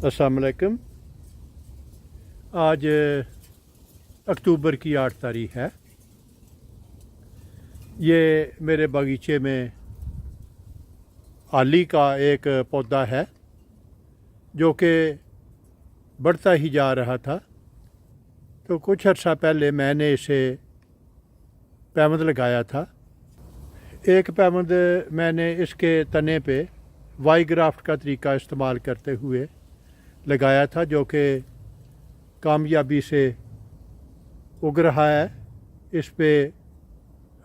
अस्सलाम वालेकुम। आज अक्टूबर की 8 तारीख है। ये मेरे बागीचे में आली का एक पौधा है जो कि बढ़ता ही जा रहा था। तो कुछ अर्सा पहले मैंने इसे पैमद लगाया था। एक पैमद मैंने इसके तने पे वाई ग्राफ्ट का तरीका इस्तेमाल करते हुए लगाया था जो कि कामयाबी से उग रहा है। इस पे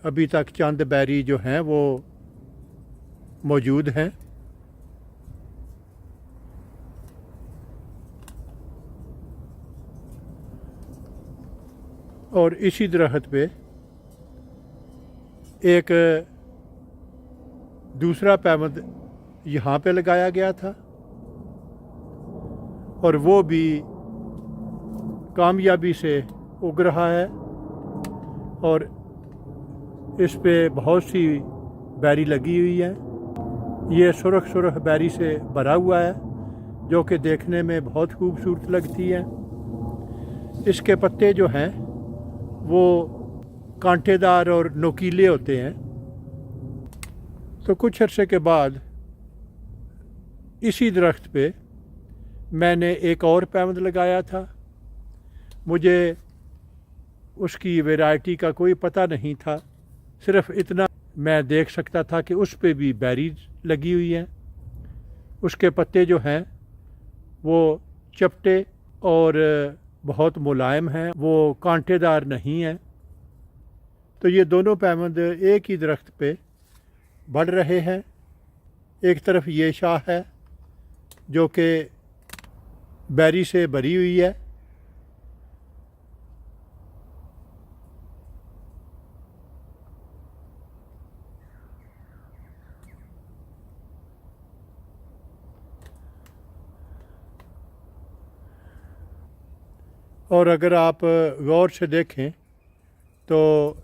अभी तक चंद बैरी जो हैं वो मौजूद हैं। और इसी दरख्त पे एक दूसरा पैमद यहाँ पे लगाया गया था और वो भी कामयाबी से उग रहा है और इस पे बहुत सी बैरी लगी हुई है। ये सुरख सुरख बैरी से भरा हुआ है जो कि देखने में बहुत खूबसूरत लगती है। इसके पत्ते जो हैं वो कांटेदार और नोकीले होते हैं। तो कुछ अरसे के बाद इसी दरख्त पे मैंने एक और पैमद लगाया था। मुझे उसकी वैरायटी का कोई पता नहीं था, सिर्फ इतना मैं देख सकता था कि उस पे भी बैरीज लगी हुई हैं। उसके पत्ते जो हैं वो चपटे और बहुत मुलायम हैं, वो कांटेदार नहीं हैं। तो ये दोनों पैमद एक ही दरख्त पे बढ़ रहे हैं। एक तरफ ये शाह है जो कि बैरी से भरी हुई है, और अगर आप गौर से देखें तो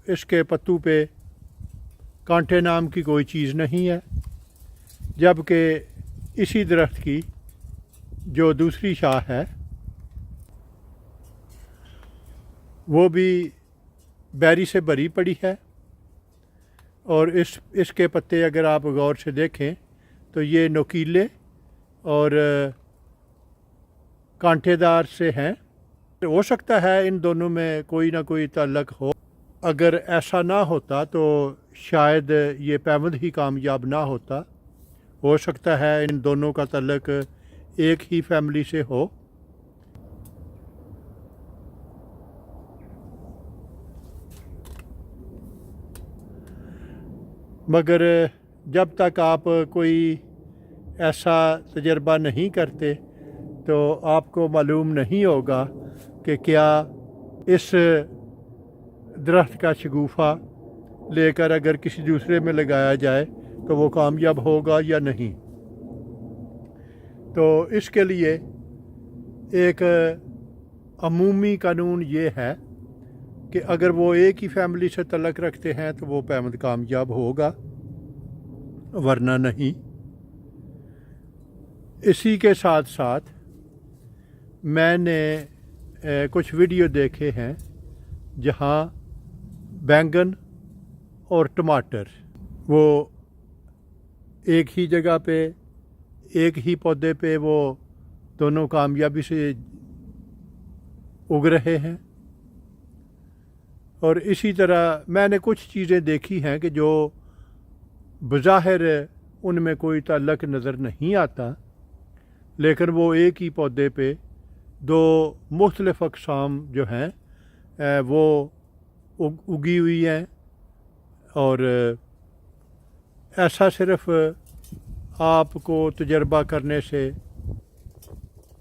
इसके पत्तों पे कांटे नाम की कोई चीज़ नहीं है, जबकि इसी दरख्त की जो दूसरी शाह है वो भी बैरी से भरी पड़ी है। और इसके पत्ते अगर आप गौर से देखें तो ये नोकीले और कांटेदार से हैं। हो सकता है इन दोनों में कोई ना कोई ताल्लुक हो। अगर ऐसा ना होता तो शायद ये पैमद ही कामयाब ना होता। हो सकता है इन दोनों का ताल्लुक एक ही फैमिली से हो। मगर जब तक आप कोई ऐसा तजर्बा नहीं करते तो आपको मालूम नहीं होगा कि क्या इस दरख्त का शगुफ़ा लेकर अगर किसी दूसरे में लगाया जाए तो वो कामयाब होगा या नहीं। तो इसके लिए एक अमूमी कानून ये है कि अगर वो एक ही फैमिली से तल्लक रखते हैं तो वो पैमद कामयाब होगा, वरना नहीं। इसी के साथ साथ मैंने कुछ वीडियो देखे हैं जहाँ बैंगन और टमाटर वो एक ही जगह पे एक ही पौधे पे वो दोनों कामयाबी से उग रहे हैं। और इसी तरह मैंने कुछ चीज़ें देखी हैं कि जो बज़ाहिर उनमें कोई ताल्लुक नज़र नहीं आता, लेकिन वो एक ही पौधे पे दो मुख्तलिफ़ अक़साम जो हैं वो उगी हुई हैं। और ऐसा सिर्फ़ आपको तजर्बा करने से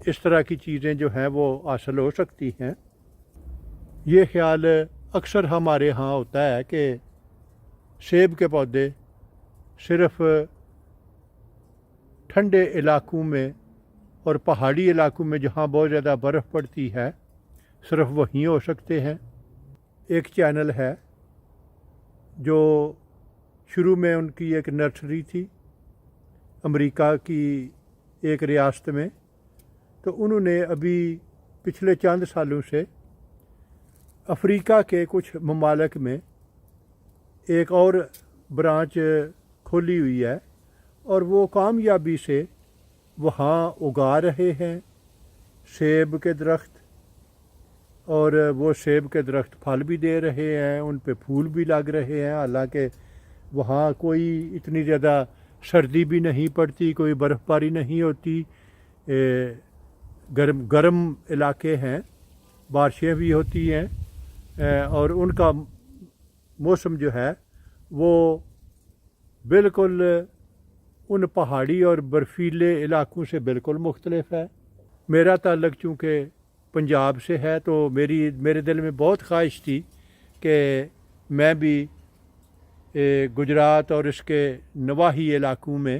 इस तरह की चीज़ें जो हैं वो हासिल हो सकती हैं। ये ख़्याल अक्सर हमारे यहाँ होता है कि सेब के पौधे सिर्फ़ ठंडे इलाकों में और पहाड़ी इलाकों में जहाँ बहुत ज़्यादा बर्फ़ पड़ती है सिर्फ़ वहीं हो सकते हैं। एक चैनल है जो शुरू में उनकी एक नर्सरी थी अमेरिका की एक रियासत में, تو انہوں نے ابھی پچھلے چند سالوں سے افریقہ کے کچھ ممالک میں ایک اور برانچ کھولی ہوئی ہے اور وہ کامیابی سے وہاں اگا رہے ہیں سیب کے درخت، اور وہ سیب کے درخت پھل بھی دے رہے ہیں، ان پہ پھول بھی لگ رہے ہیں، حالانکہ وہاں کوئی اتنی زیادہ سردی بھی نہیں پڑتی، کوئی برف باری نہیں ہوتی، گرم علاقے ہیں، بارشیں بھی ہوتی ہیں، اور ان کا موسم جو ہے وہ بالکل ان پہاڑی اور برفیلے علاقوں سے بالکل مختلف ہے۔ میرا تعلق چونکہ پنجاب سے ہے تو میرے دل میں بہت خواہش تھی کہ میں بھی گجرات اور اس کے نواحی علاقوں میں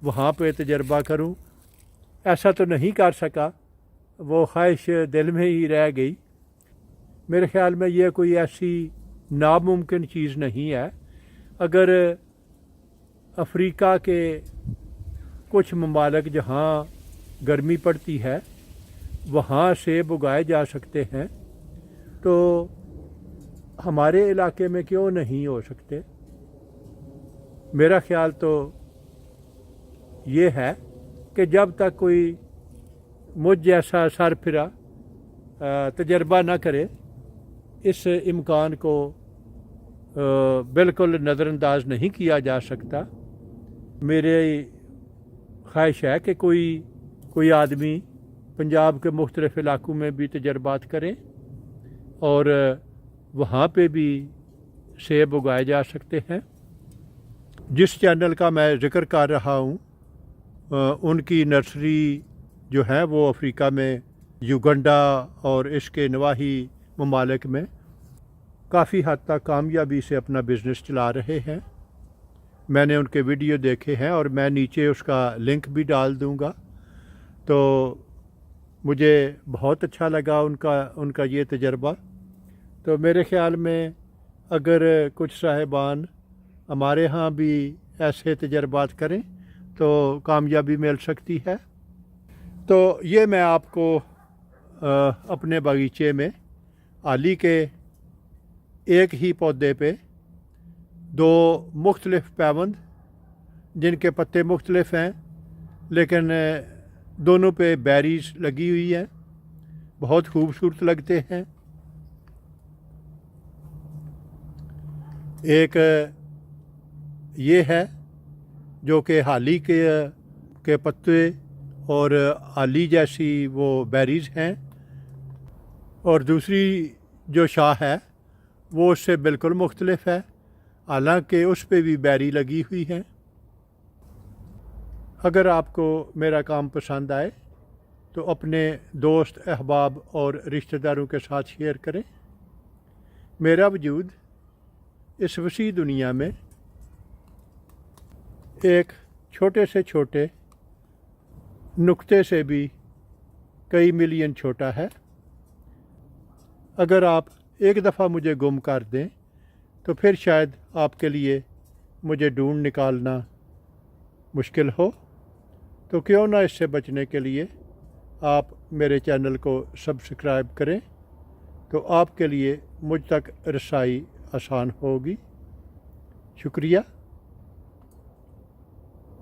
وہاں پہ تجربہ کروں۔ ایسا تو نہیں کر سکا، وہ خواہش دل میں ہی رہ گئی۔ میرے خیال میں یہ کوئی ایسی ناممکن چیز نہیں ہے۔ اگر افریقہ کے کچھ ممالک جہاں گرمی پڑتی ہے وہاں سیب اگائے جا سکتے ہیں تو ہمارے علاقے میں کیوں نہیں ہو سکتے؟ میرا خیال تو یہ ہے کہ جب تک کوئی مجھ جیسا سر پھرا تجربہ نہ کرے اس امکان کو بالکل نظر انداز نہیں کیا جا سکتا۔ میری خواہش ہے کہ کوئی آدمی پنجاب کے مختلف علاقوں میں بھی تجربات کریں اور وہاں پہ بھی سیب اگائے جا سکتے ہیں۔ جس چینل کا میں ذکر کر رہا ہوں ان کی نرسری جو ہے وہ افریقہ میں یوگنڈا اور اس کے نواحی ممالک میں کافی حد تک کامیابی سے اپنا بزنس چلا رہے ہیں۔ میں نے ان کے ویڈیو دیکھے ہیں اور میں نیچے اس کا لنک بھی ڈال دوں گا۔ تو مجھے بہت اچھا لگا ان کا یہ تجربہ۔ تو میرے خیال میں اگر کچھ صاحبان ہمارے ہاں بھی ایسے تجربات کریں تو کامیابی مل سکتی ہے۔ تو یہ میں آپ کو اپنے باغیچے میں آلی کے ایک ہی پودے پہ دو مختلف پیوند جن کے پتے مختلف ہیں لیکن دونوں پہ بیریز لگی ہوئی ہیں، بہت خوبصورت لگتے ہیں۔ ایک یہ ہے جو کہ حالی کے پتے اور آلی جیسی وہ بیریز ہیں، اور دوسری جو شاہ ہے وہ اس سے بالکل مختلف ہے، حالانکہ اس پہ بھی بیری لگی ہوئی ہیں۔ اگر آپ کو میرا کام پسند آئے تو اپنے دوست احباب اور رشتہ داروں کے ساتھ شیئر کریں۔ میرا وجود اس وسیع دنیا میں ایک چھوٹے سے چھوٹے نقطے سے بھی کئی ملین چھوٹا ہے۔ اگر آپ ایک دفعہ مجھے گم کر دیں تو پھر شاید آپ کے لیے مجھے ڈھونڈ نکالنا مشکل ہو، تو کیوں نہ اس سے بچنے کے لیے آپ میرے چینل کو سبسکرائب کریں تو آپ کے لیے مجھ تک رسائی آسان ہوگی۔ شکریہ۔